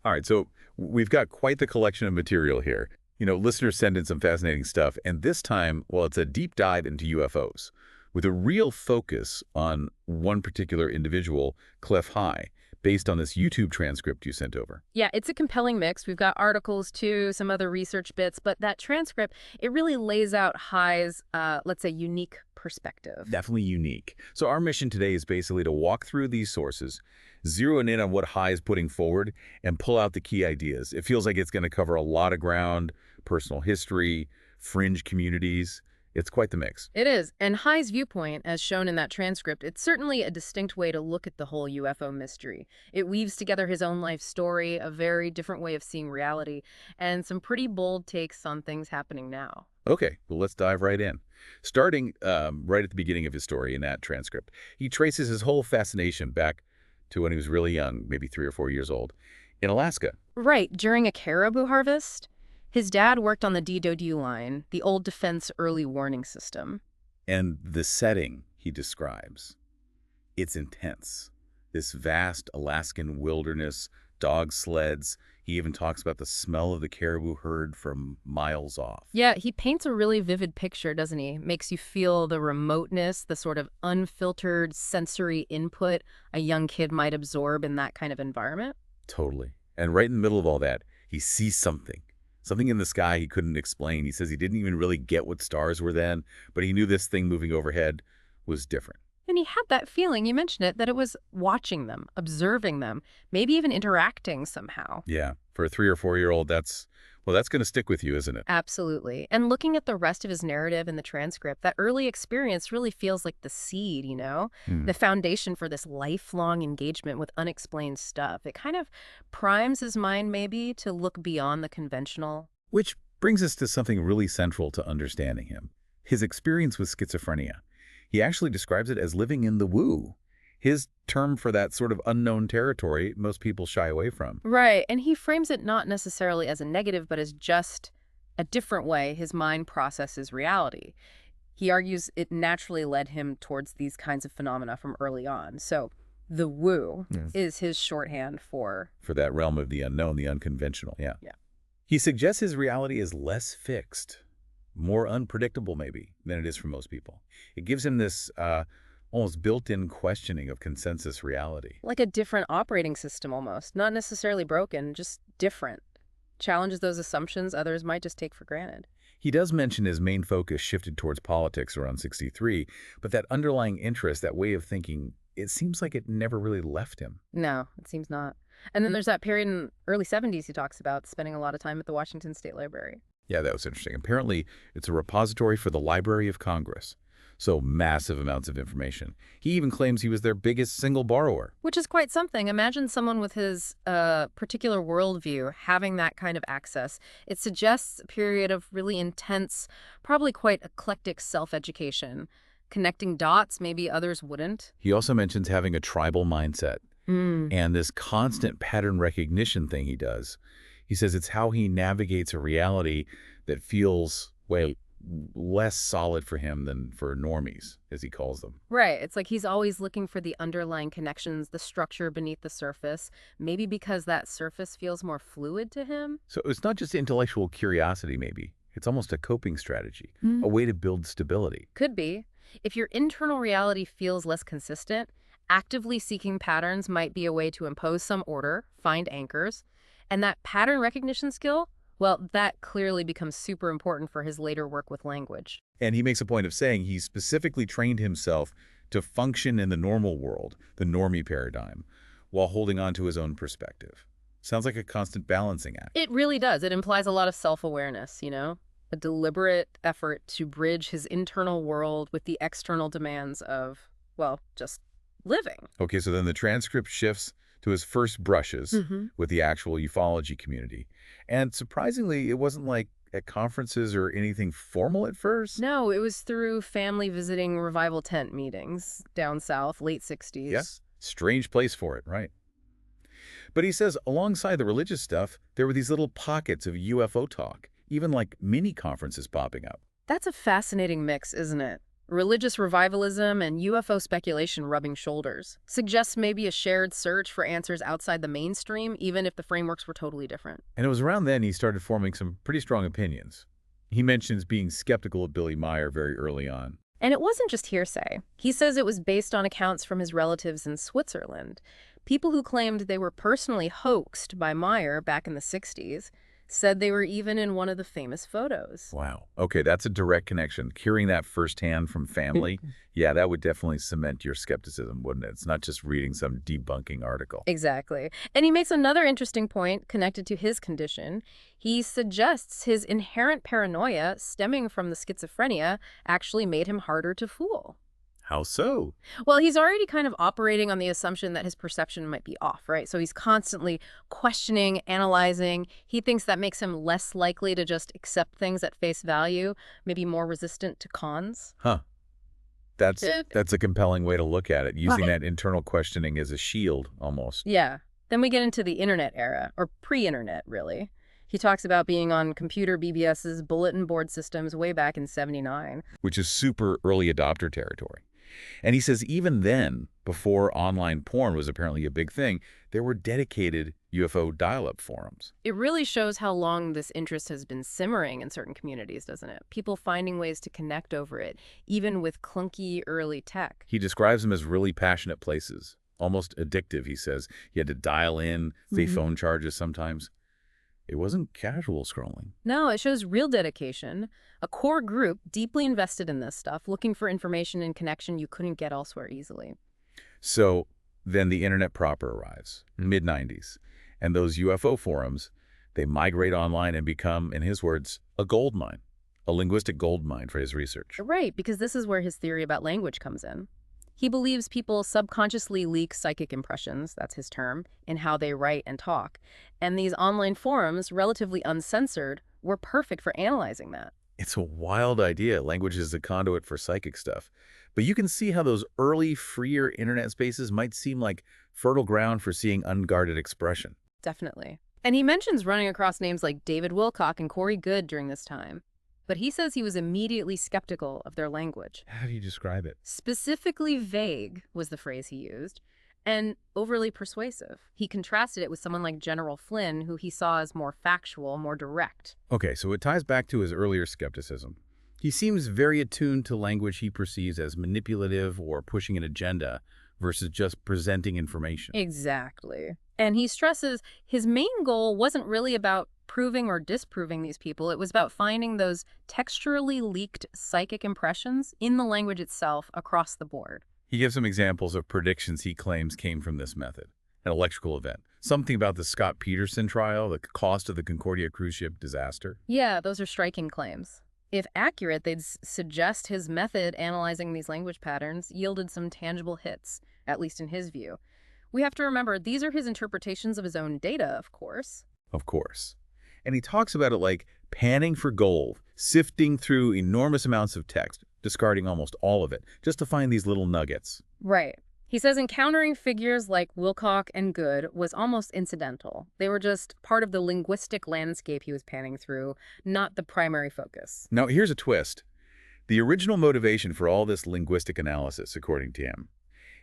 All right, so we've got quite the collection of material here. Listeners send in some fascinating stuff, and this time, well, it's a deep dive into UFOs with a real focus on one particular individual, Clif High, based on this YouTube transcript you sent over. Yeah, it's a compelling mix. We've got articles too, some other research bits, but that transcript, it really lays out High's, let's say, unique perspective. Definitely unique. So our mission today is basically to walk through these sources, zeroing in on what High is putting forward, and pull out the key ideas. It feels like it's going to cover a lot of ground, personal history, fringe communities. It's quite the mix. It is. And High's viewpoint, as shown in that transcript, it's certainly a distinct way to look at the whole UFO mystery. It weaves together his own life story, a very different way of seeing reality, and some pretty bold takes on things happening now. Okay, well, let's dive right in. Starting right at the beginning of his story in that transcript, he traces his whole fascination back to when he was really young, maybe 3 or 4 years old, in Alaska. Right, during a caribou harvest, his dad worked on the DOD line, the old Defense Early Warning System. And the setting he describes, it's intense. This vast Alaskan wilderness, dog sleds. He even talks about the smell of the caribou herd from miles off. Yeah, he paints a really vivid picture, doesn't he? Makes you feel the remoteness, the sort of unfiltered sensory input a young kid might absorb in that kind of environment. Totally. And right in the middle of all that, he sees something. Something in the sky he couldn't explain. He says he didn't even really get what stars were then, but he knew this thing moving overhead was different. And he had that feeling, you mentioned it, that it was watching them, observing them, maybe even interacting somehow. Yeah, for a 3 or 4 year old, that's going to stick with you, isn't it? Absolutely. And looking at the rest of his narrative in the transcript, that early experience really feels like the seed, Hmm. the foundation for this lifelong engagement with unexplained stuff. It kind of primes his mind maybe to look beyond the conventional. Which brings us to something really central to understanding him, his experience with schizophrenia. He actually describes it as living in the woo, his term for that sort of unknown territory most people shy away from. Right. And he frames it not necessarily as a negative, but as just a different way his mind processes reality. He argues it naturally led him towards these kinds of phenomena from early on. So the woo Yes. is his shorthand for. For that realm of the unknown, the unconventional, yeah. Yeah. He suggests his reality is less fixed, more unpredictable maybe than it is for most people. It gives him this almost built-in questioning of consensus reality. Like a different operating system almost. Not necessarily broken, just different. Challenges those assumptions others might just take for granted. He does mention his main focus shifted towards politics around 63, but that underlying interest, that way of thinking, it seems like it never really left him. No, it seems not. And then there's that period in early 70s he talks about spending a lot of time at the Washington State Library. Yeah, that was interesting. Apparently, it's a repository for the Library of Congress, so massive amounts of information. He even claims he was their biggest single borrower. Which is quite something. Imagine someone with his particular worldview having that kind of access. It suggests a period of really intense, probably quite eclectic self-education, connecting dots maybe others wouldn't. He also mentions having a tribal mindset and this constant pattern recognition thing he does. He says it's how he navigates a reality that feels, well, less solid for him than for normies, as he calls them. Right. It's like he's always looking for the underlying connections, the structure beneath the surface, maybe because that surface feels more fluid to him. So it's not just intellectual curiosity, maybe. It's almost a coping strategy, a way to build stability. Could be. If your internal reality feels less consistent, actively seeking patterns might be a way to impose some order, find anchors. And that pattern recognition skill, well, that clearly becomes super important for his later work with language. And he makes a point of saying he specifically trained himself to function in the normal world, the normie paradigm, while holding on to his own perspective. Sounds like a constant balancing act. It really does. It implies a lot of self-awareness, a deliberate effort to bridge his internal world with the external demands of, well, just living. Okay, so then the transcript shifts to his first brushes with the actual ufology community. And surprisingly, it wasn't like at conferences or anything formal at first. No, it was through family visiting revival tent meetings down south, late 60s. Yes, strange place for it, right? But he says alongside the religious stuff, there were these little pockets of UFO talk, even like mini conferences popping up. That's a fascinating mix, isn't it? Religious revivalism and UFO speculation rubbing shoulders. Suggests maybe a shared search for answers outside the mainstream, even if the frameworks were totally different. And it was around then he started forming some pretty strong opinions. He mentions being skeptical of Billy Meier very early on. And it wasn't just hearsay. He says it was based on accounts from his relatives in Switzerland. People who claimed they were personally hoaxed by Meier back in the 60s said they were even in one of the famous photos. Wow. Okay, that's a direct connection. Hearing that firsthand from family, yeah, that would definitely cement your skepticism, wouldn't it? It's not just reading some debunking article. Exactly. And he makes another interesting point connected to his condition. He suggests his inherent paranoia stemming from the schizophrenia actually made him harder to fool. How so? Well, he's already kind of operating on the assumption that his perception might be off, right? So he's constantly questioning, analyzing. He thinks that makes him less likely to just accept things at face value, maybe more resistant to cons. Huh. That's a compelling way to look at it, using that internal questioning as a shield, almost. Yeah. Then we get into the internet era, or pre-internet, really. He talks about being on computer BBSs, bulletin board systems way back in '79. Which is super early adopter territory. And he says even then, before online porn was apparently a big thing, there were dedicated UFO dial-up forums. It really shows how long this interest has been simmering in certain communities, doesn't it? People finding ways to connect over it, even with clunky early tech. He describes them as really passionate places, almost addictive, he says. You had to dial in, pay phone charges sometimes. It wasn't casual scrolling. No, it shows real dedication. A core group deeply invested in this stuff, looking for information and connection you couldn't get elsewhere easily. So then the internet proper arrives, mid-90s. And those UFO forums, they migrate online and become, in his words, a gold mine, a linguistic gold mine for his research. Right, because this is where his theory about language comes in. He believes people subconsciously leak psychic impressions, that's his term, in how they write and talk. And these online forums, relatively uncensored, were perfect for analyzing that. It's a wild idea. Language is the conduit for psychic stuff. But you can see how those early, freer internet spaces might seem like fertile ground for seeing unguarded expression. Definitely. And he mentions running across names like David Wilcock and Corey Goode during this time. But he says he was immediately skeptical of their language. How do you describe it? Specifically vague was the phrase he used, and overly persuasive. He contrasted it with someone like General Flynn, who he saw as more factual, more direct. Okay, so it ties back to his earlier skepticism. He seems very attuned to language he perceives as manipulative or pushing an agenda versus just presenting information. Exactly. And he stresses his main goal wasn't really about proving or disproving these people. It was about finding those texturally leaked psychic impressions in the language itself across the board. He gives some examples of predictions he claims came from this method. An electrical event. Something about the Scott Peterson trial, the cost of the Concordia cruise ship disaster. Yeah, those are striking claims. If accurate, they'd suggest his method analyzing these language patterns yielded some tangible hits, at least in his view. We have to remember, these are his interpretations of his own data, of course. Of course. And he talks about it like panning for gold, sifting through enormous amounts of text, discarding almost all of it, just to find these little nuggets. Right. He says encountering figures like Wilcock and Goode was almost incidental. They were just part of the linguistic landscape he was panning through, not the primary focus. Now, here's a twist. The original motivation for all this linguistic analysis, according to him,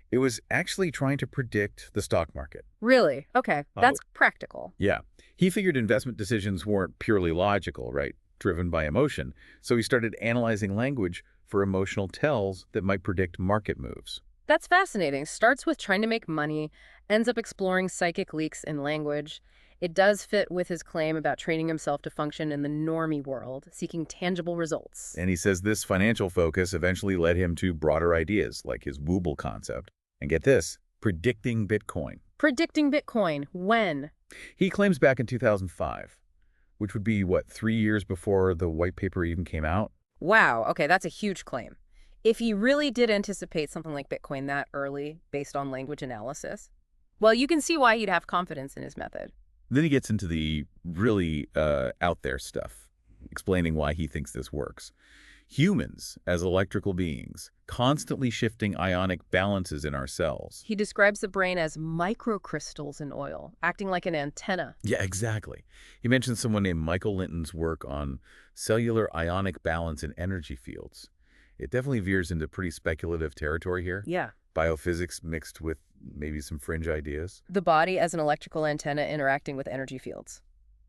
it was actually trying to predict the stock market. Really? Okay, that's practical. Yeah. He figured investment decisions weren't purely logical, right? Driven by emotion. So he started analyzing language for emotional tells that might predict market moves. That's fascinating. Starts with trying to make money, ends up exploring psychic leaks in language. It does fit with his claim about training himself to function in the normie world, seeking tangible results. And he says this financial focus eventually led him to broader ideas, like his Wooble concept. And get this, predicting Bitcoin. Predicting Bitcoin. When? He claims back in 2005, which would be, 3 years before the white paper even came out? Wow, okay, that's a huge claim. If he really did anticipate something like Bitcoin that early, based on language analysis, well, you can see why he'd have confidence in his method. Then he gets into the really out there stuff, explaining why he thinks this works. Humans, as electrical beings, constantly shifting ionic balances in our cells. He describes the brain as microcrystals in oil, acting like an antenna. Yeah, exactly. He mentions someone named Michael Linton's work on cellular ionic balance in energy fields. It definitely veers into pretty speculative territory here. Yeah. Biophysics mixed with maybe some fringe ideas. The body as an electrical antenna interacting with energy fields.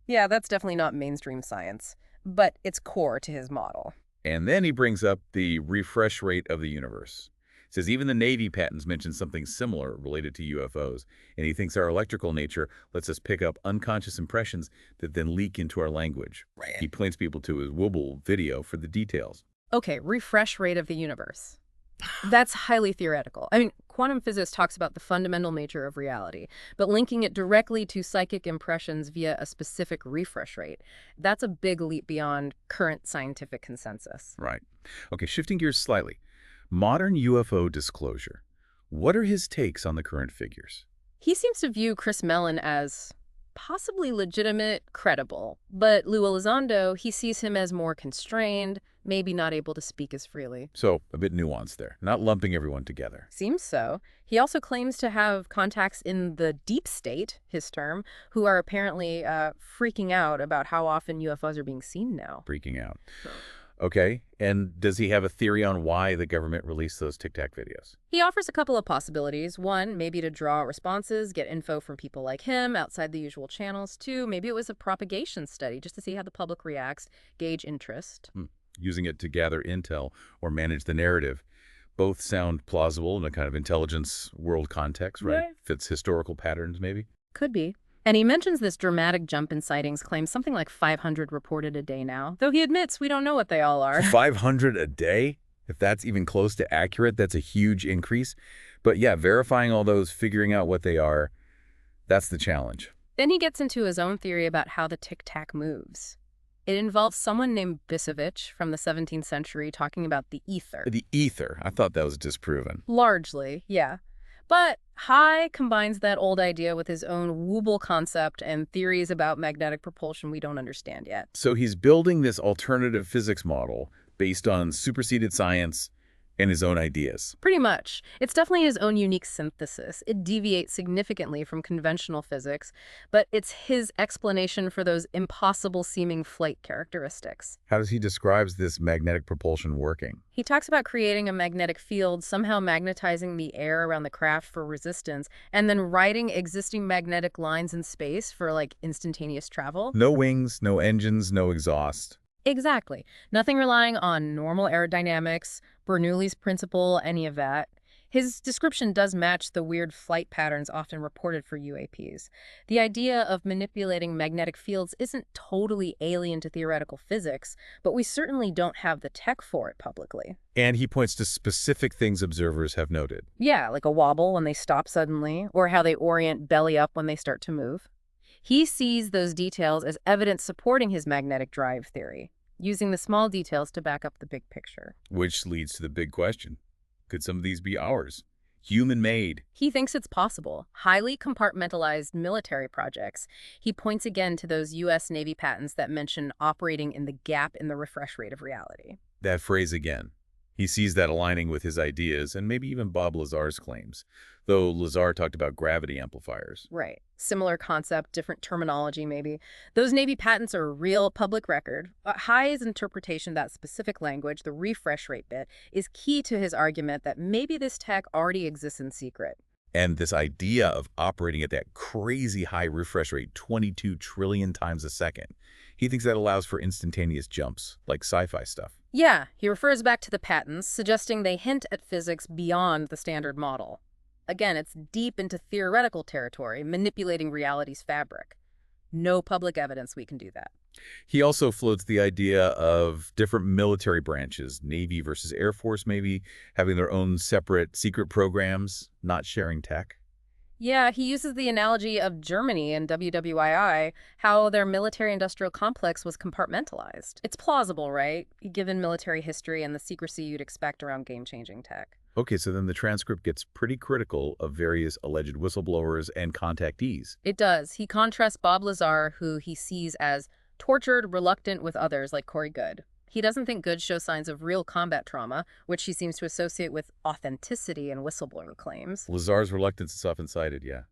Yeah, that's definitely not mainstream science, but it's core to his model. And then he brings up the refresh rate of the universe. Says even the Navy patents mention something similar related to UFOs, and he thinks our electrical nature lets us pick up unconscious impressions that then leak into our language. Right. He points people to his Wobble video for the details. Okay, refresh rate of the universe. That's highly theoretical. I mean, quantum physics talks about the fundamental nature of reality, but linking it directly to psychic impressions via a specific refresh rate, that's a big leap beyond current scientific consensus. Right. Okay, shifting gears slightly. Modern UFO disclosure. What are his takes on the current figures? He seems to view Chris Mellon as possibly legitimate, credible, but Lou Elizondo, he sees him as more constrained, maybe not able to speak as freely. So, a bit nuanced there, not lumping everyone together. Seems so. He also claims to have contacts in the deep state, his term, who are apparently freaking out about how often UFOs are being seen now. Freaking out. Okay, and does he have a theory on why the government released those Tic Tac videos? He offers a couple of possibilities. One, maybe to draw responses, get info from people like him outside the usual channels. Two, maybe it was a propagation study just to see how the public reacts, gauge interest. Using it to gather intel or manage the narrative. Both sound plausible in a kind of intelligence world context, right? Yeah. Fits historical patterns, maybe? Could be. And he mentions this dramatic jump in sightings, claims something like 500 reported a day now, though he admits we don't know what they all are. 500 a day? If that's even close to accurate, that's a huge increase. But yeah, verifying all those, figuring out what they are, that's the challenge. Then he gets into his own theory about how the tic-tac moves. It involves someone named Bisevich from the 17th century talking about the ether. The ether. I thought that was disproven. Largely, yeah. But High combines that old idea with his own wooble concept and theories about magnetic propulsion we don't understand yet. So he's building this alternative physics model based on superseded science and his own ideas. Pretty much. It's definitely his own unique synthesis. It deviates significantly from conventional physics, but it's his explanation for those impossible-seeming flight characteristics. How does he describe this magnetic propulsion working? He talks about creating a magnetic field, somehow magnetizing the air around the craft for resistance, and then riding existing magnetic lines in space for, like, instantaneous travel. No wings, no engines, no exhaust. Exactly. Nothing relying on normal aerodynamics, Bernoulli's principle, any of that. His description does match the weird flight patterns often reported for UAPs. The idea of manipulating magnetic fields isn't totally alien to theoretical physics, but we certainly don't have the tech for it publicly. And he points to specific things observers have noted. Yeah, like a wobble when they stop suddenly, or how they orient belly up when they start to move. He sees those details as evidence supporting his magnetic drive theory, using the small details to back up the big picture. Which leads to the big question. Could some of these be ours? Human-made? He thinks it's possible. Highly compartmentalized military projects. He points again to those U.S. Navy patents that mention operating in the gap in the refresh rate of reality. That phrase again. He sees that aligning with his ideas and maybe even Bob Lazar's claims, though Lazar talked about gravity amplifiers. Right. Similar concept, different terminology maybe. Those Navy patents are real public record. High's interpretation of that specific language, the refresh rate bit, is key to his argument that maybe this tech already exists in secret. And this idea of operating at that crazy high refresh rate, 22 trillion times a second, he thinks that allows for instantaneous jumps, like sci-fi stuff. Yeah, he refers back to the patents, suggesting they hint at physics beyond the standard model. Again, it's deep into theoretical territory, manipulating reality's fabric. No public evidence we can do that. He also floats the idea of different military branches, Navy versus Air Force maybe, having their own separate secret programs, not sharing tech. Yeah, he uses the analogy of Germany and WWII, how their military-industrial complex was compartmentalized. It's plausible, right? Given military history and the secrecy you'd expect around game-changing tech. Okay, so then the transcript gets pretty critical of various alleged whistleblowers and contactees. It does. He contrasts Bob Lazar, who he sees as tortured, reluctant with others like Corey Goode. He doesn't think Goode shows signs of real combat trauma, which he seems to associate with authenticity and whistleblower claims. Lazar's reluctance is often cited, yeah.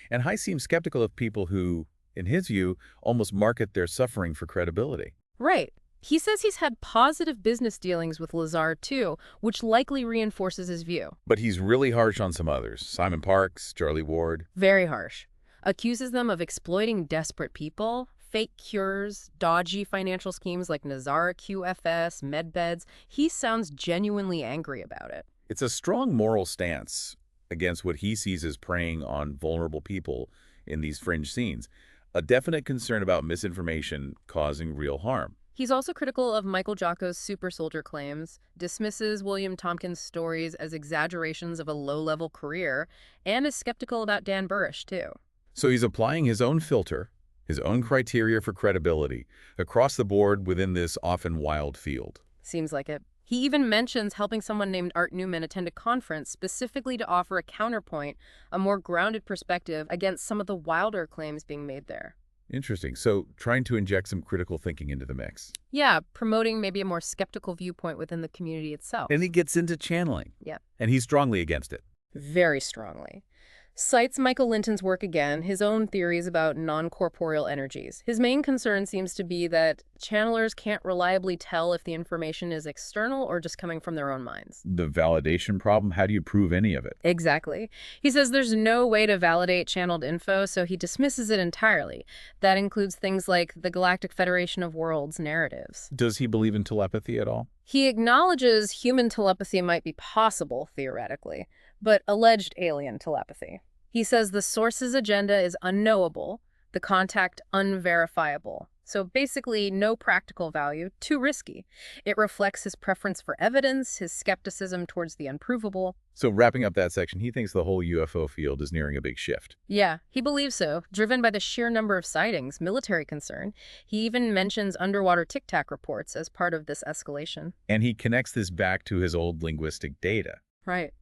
And High seems skeptical of people who, in his view, almost market their suffering for credibility. Right. He says he's had positive business dealings with Lazar, too, which likely reinforces his view. But he's really harsh on some others. Simon Parks, Charlie Ward. Very harsh. Accuses them of exploiting desperate people, fake cures, dodgy financial schemes like Nazara QFS, medbeds. He sounds genuinely angry about it. It's a strong moral stance against what he sees as preying on vulnerable people in these fringe scenes. A definite concern about misinformation causing real harm. He's also critical of Michael Jocko's super soldier claims, dismisses William Tompkins' stories as exaggerations of a low-level career, and is skeptical about Dan Burrish, too. So he's applying his own filter, his own criteria for credibility, across the board within this often wild field. Seems like it. He even mentions helping someone named Art Newman attend a conference specifically to offer a counterpoint, a more grounded perspective against some of the wilder claims being made there. Interesting. So trying to inject some critical thinking into the mix. Yeah, promoting maybe a more skeptical viewpoint within the community itself. And he gets into channeling. Yeah. And he's strongly against it. Very strongly. Cites Michael Linton's work again, his own theories about non-corporeal energies. His main concern seems to be that channelers can't reliably tell if the information is external or just coming from their own minds. The validation problem, how do you prove any of it? Exactly. He says there's no way to validate channeled info, so he dismisses it entirely. That includes things like the Galactic Federation of Worlds narratives. Does he believe in telepathy at all? He acknowledges human telepathy might be possible, theoretically, but alleged alien telepathy. He says the source's agenda is unknowable, the contact unverifiable. So basically, no practical value, too risky. It reflects his preference for evidence, his skepticism towards the unprovable. So wrapping up that section, he thinks the whole UFO field is nearing a big shift. Yeah, he believes so, driven by the sheer number of sightings, military concern. He even mentions underwater tic-tac reports as part of this escalation. And he connects this back to his old linguistic data. Right.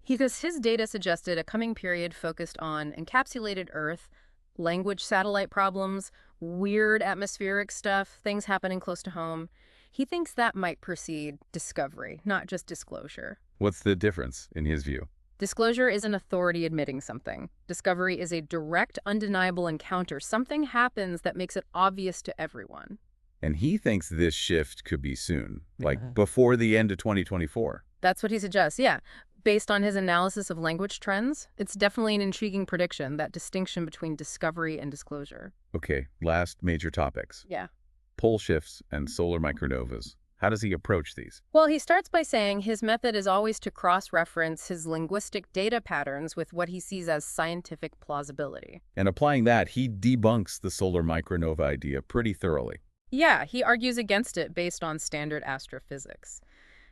Because his data suggested a coming period focused on encapsulated Earth, language satellite problems, weird atmospheric stuff, things happening close to home. He thinks that might precede discovery, not just disclosure. What's the difference, in his view? Disclosure is an authority admitting something. Discovery is a direct, undeniable encounter. Something happens that makes it obvious to everyone. And he thinks this shift could be soon, like before the end of 2024. That's what he suggests, yeah. Based on his analysis of language trends, it's definitely an intriguing prediction, that distinction between discovery and disclosure. Okay, last major topics. Yeah. Pole shifts and solar micronovas. How does he approach these? Well, he starts by saying his method is always to cross-reference his linguistic data patterns with what he sees as scientific plausibility. And applying that, he debunks the solar micronova idea pretty thoroughly. Yeah, he argues against it based on standard astrophysics.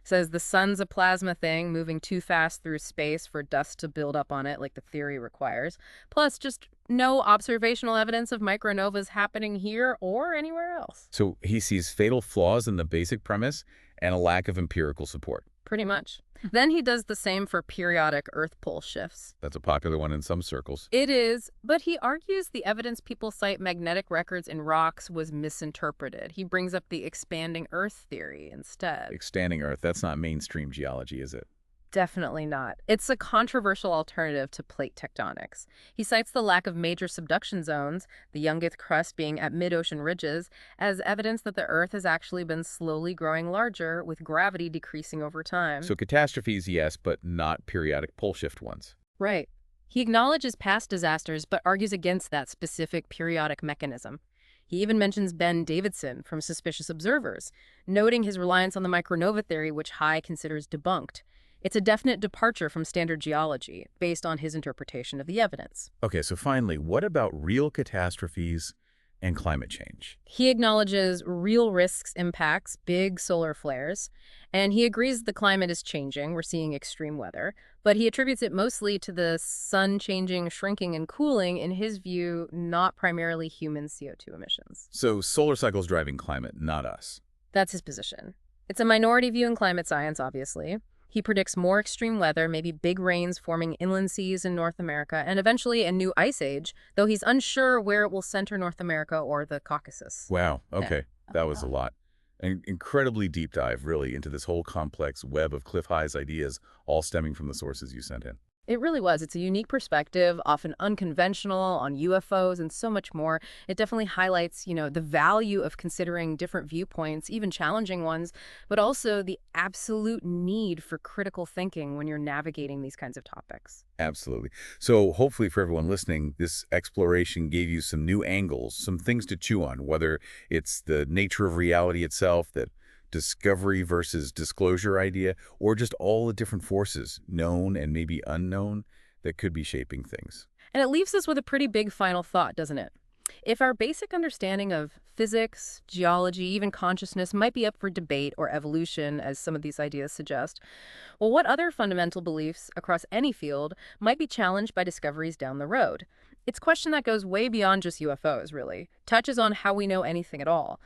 Says the sun's a plasma thing moving too fast through space for dust to build up on it like the theory requires. Plus, just no observational evidence of micronovas happening here or anywhere else. So he sees fatal flaws in the basic premise and a lack of empirical support. Pretty much. Then he does the same for periodic Earth pole shifts. That's a popular one in some circles. It is, but he argues the evidence people cite magnetic records in rocks was misinterpreted. He brings up the expanding Earth theory instead. Expanding Earth, that's not mainstream geology, is it? Definitely not. It's a controversial alternative to plate tectonics. He cites the lack of major subduction zones, the youngest crust being at mid-ocean ridges, as evidence that the Earth has actually been slowly growing larger, with gravity decreasing over time. So catastrophes, yes, but not periodic pole shift ones. Right. He acknowledges past disasters, but argues against that specific periodic mechanism. He even mentions Ben Davidson from Suspicious Observers, noting his reliance on the micronova theory, which High considers debunked. It's a definite departure from standard geology, based on his interpretation of the evidence. Okay, so finally, what about real catastrophes and climate change? He acknowledges real risks impacts, big solar flares, and he agrees the climate is changing. We're seeing extreme weather, but he attributes it mostly to the sun changing, shrinking, and cooling, in his view, not primarily human CO2 emissions. So solar cycles driving climate, not us. That's his position. It's a minority view in climate science, obviously. He predicts more extreme weather, maybe big rains forming inland seas in North America, and eventually a new ice age, though he's unsure where it will center North America or the Caucasus. Wow, okay, that was a lot. An incredibly deep dive, really, into this whole complex web of Clif High's ideas, all stemming from the sources you sent in. It really was. It's a unique perspective, often unconventional on UFOs and so much more. It definitely highlights, the value of considering different viewpoints, even challenging ones, but also the absolute need for critical thinking when you're navigating these kinds of topics. Absolutely. So hopefully for everyone listening, this exploration gave you some new angles, some things to chew on, whether it's the nature of reality itself, that discovery versus disclosure idea, or just all the different forces, known and maybe unknown, that could be shaping things. And it leaves us with a pretty big final thought, doesn't it? If our basic understanding of physics, geology, even consciousness might be up for debate or evolution, as some of these ideas suggest, well, what other fundamental beliefs across any field might be challenged by discoveries down the road? It's a question that goes way beyond just UFOs, really. Touches on how we know anything at all.